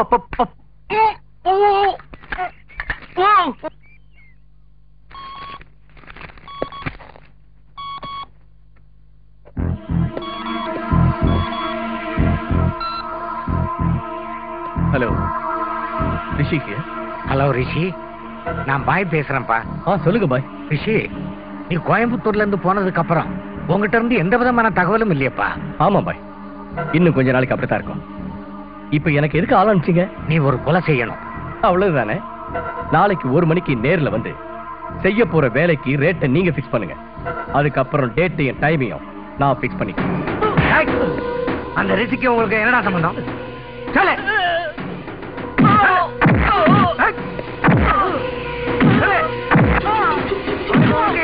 Hello ரிஷி. Hello ரிஷி, நான் பாய் பேசுறேன்ப்பா. சொல்லுங்க பாய். ரிஷி, நீ கோயம்புத்தூர்ல இருந்து போனதுக்கு அப்புறம் உங்ககிட்ட இருந்து எந்த விதமான தகவலும் இல்லையப்பா? ஆமா பாய், இன்னும் கொஞ்ச நாளைக்கு அப்படித்தான் இருக்கும். இப்ப எனக்கு எதுக்கு ஆள் அனுப்பிச்சீங்க? நீ ஒரு கொலை செய்யணும். அவ்வளவுதானே? நாளைக்கு 1 மணிக்கு நேர்ல வந்து செய்ய போற வேலைக்கு ரேட்டை நீங்க பிக்ஸ் பண்ணுங்க. அதுக்கப்புறம் டேட்டையும் டைமையும் நான் பிக்ஸ் பண்ணிக்கிறேன். அந்த ரிஷிக்கு உங்களுக்கு என்னடா சம்பந்தம்? சொல்லு.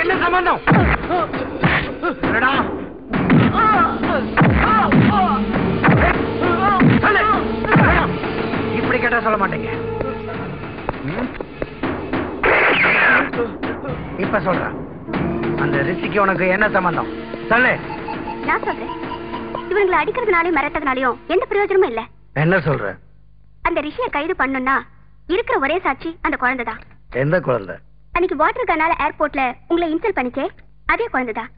என்ன சம்பந்தம்? இப்படி கேட்டா சொல்ல மாட்டேங்க. இப்ப சொல்றேன், அந்த ரிஷிக்கு உனக்கு என்ன சம்பந்தம்? சொல்லு. நான் சொல்றேன், இவங்களை அடிக்கிறதுனாலையும் மிரட்டதுனாலையும் எந்த பிரயோஜனமும் இல்ல. என்ன சொல்ற? அந்த ரிஷியை கைது பண்ணணும்னா இருக்கிற ஒரே சாட்சி அந்த குழந்தைதான். எந்த குழந்தை? அன்னைக்கு வாட்டர் கனால ஏர்போர்ட்ல உங்களை இன்சல்ட் பண்ணிச்சே, அதே குழந்தைதான்.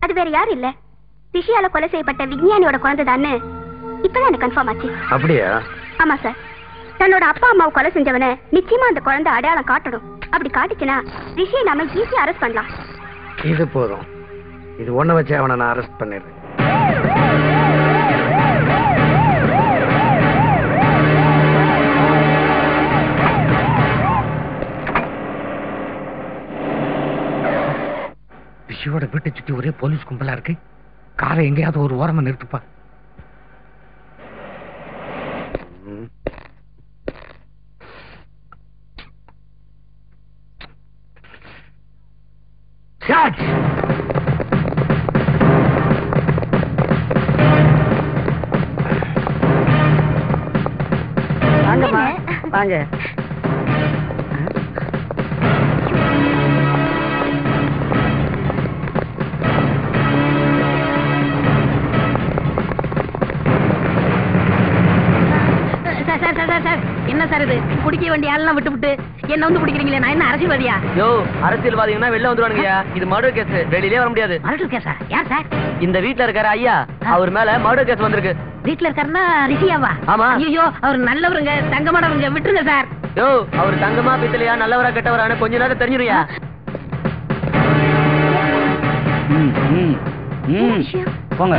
அது வேற யாரும் இல்ல, ரிஷியால கொலை செய்யப்பட்ட விஞ்ஞானியோட குழந்தைதான்னு இப்பதான் எனக்கு கன்ஃபார்ம் ஆச்சு. அப்படியா? ஆமா சார். தன்னோட அப்பா அம்மாவை கொலை செஞ்சவன நிச்சயமா அந்த குழந்தை அடையாளம் காட்டணும். அப்படி காட்டுச்சுன்னா ரிஷியை நாம ஈஸியா அரெஸ்ட் பண்ணலாம். இது போதும். இது ஒண்ணு வச்சு அவனை நான் அரெஸ்ட் பண்ணிடுறேன். ரிஷியோட வீட்டை சுத்தி ஒரே போலீஸ் கும்பலா இருக்கு. காரை எங்கேயாவது ஒரு ஓரமா நிறுத்துப்பா. வாங்கம்மா, வாங்க. என்ன சார் இது? குடிக்க வேண்டிய ஆளெல்லாம் விட்டு என்ன வந்து குடிக்கிறீங்களே? நான் என்ன அரசியல்வாதியா? யோ, அரசியல்வாதினா வெளில வந்துருவானுங்கயா. இது மர்டர் கேஸ், வெளியிலே வர முடியாது. மர்டர் கேஸா? யார் சார்? இந்த வீட்ல இருக்காரு ஐயா, அவர் மேல மர்டர் கேஸ் வந்திருக்கு. வீட்ல இருக்காருன்னா ரிஷியாவா? ஆமா. ஐயோ, அவர் நல்லவருங்க, தங்கமானவருங்க, விட்டுருங்க சார். யோ, அவர் தங்கமா பித்தலையா, நல்லவரா கெட்டவரான கொஞ்ச நேரம் தெரிஞ்சிருயா. போங்க.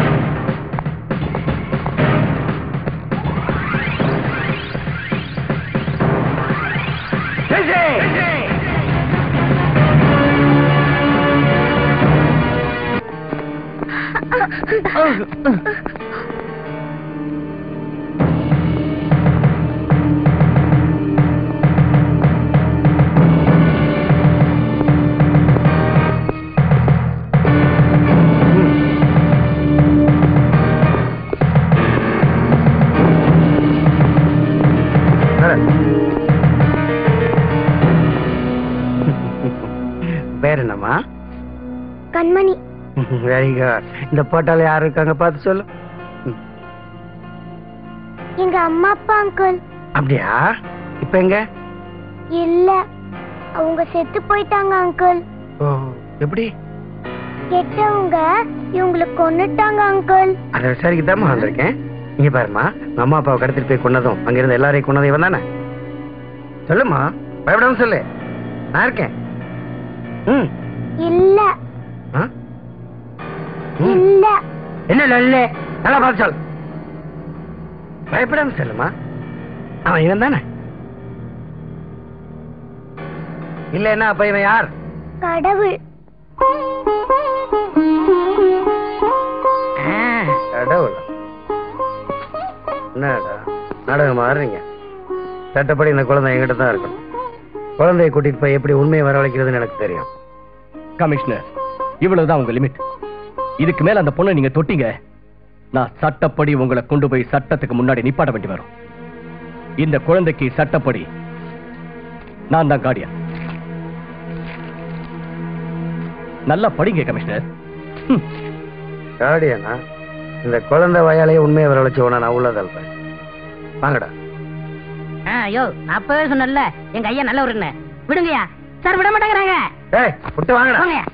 பேர் என்னம்மா? கண்மணி. Very good. இந்த போட்டோல யாரு இருக்காங்க பார்த்து சொல்லு. எங்க அம்மா அப்பா அங்கிள். அப்படியா? இப்ப எங்க? இல்ல, அவங்க செத்து போயிட்டாங்க அங்கிள். ஓ, எப்படி? கெட்டவங்க இவங்களை கொன்னுட்டாங்க அங்கிள். அதை விசாரிக்கத்தாம வந்திருக்கேன். இங்க பாருமா, அம்மா அப்பாவை கடத்திட்டு போய் கொன்னதும் அங்க இருந்த எல்லாரையும் கொன்னதும் இவன் தானே? சொல்லுமா, பயப்படாம சொல்லு, நான் இருக்கேன். இல்ல இல்ல. என்ன இல்ல? நல்லா பார்த்து சொல். பயப்படாம சொல்லுமா, அவன் இவன் தானே? இல்ல என்ன அப்ப இவன் யார்? கடவுள். கடவுள்? என்னடா நாடகம் மாறுறீங்க? சட்டப்படி இந்த குழந்தை என்கிட்ட தான் இருக்கணும். குழந்தையை கூட்டிட்டு போய் எப்படி உண்மையை வரவழைக்கிறதுன்னு எனக்கு தெரியும். கமிஷனர், இவ்வளவுதான் உங்க லிமிட். இதுக்கு மேல அந்த பொண்ணை நீங்க தொட்டீங்க, நான் சட்டப்படி உங்களை கொண்டு போய் சட்டத்துக்கு முன்னாடி நிப்பாட்ட வேண்டி வரும். இந்த குழந்தைக்கு சட்டப்படி நான் தான் கார்டியன். நல்லா படிங்க கமிஷனர். கார்டியனா? இந்த குழந்தை வயாலேயே உண்மையை வரவழைச்சு உன நான் உள்ளதல்றேன். வாங்கடா. ஐயோ நான் அப்பவே சொன்னல எங்க ஐயா நல்லவருன்னு. விடுங்கய்யா. சார் விட மாட்டேங்கிறாங்க. ஏய் விட்டு வாங்கடா. போங்கய்யா.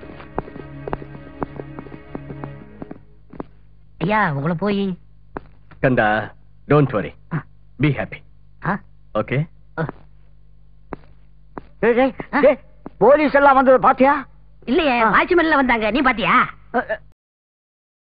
ஐயா உங்களை போய் கந்தா, don't worry, be happy. Okay. Police எல்லாம் வந்தது பாத்தியா? இல்லையே, வாட்ச்மேன்ல வந்தாங்க. நீ பாத்தியா?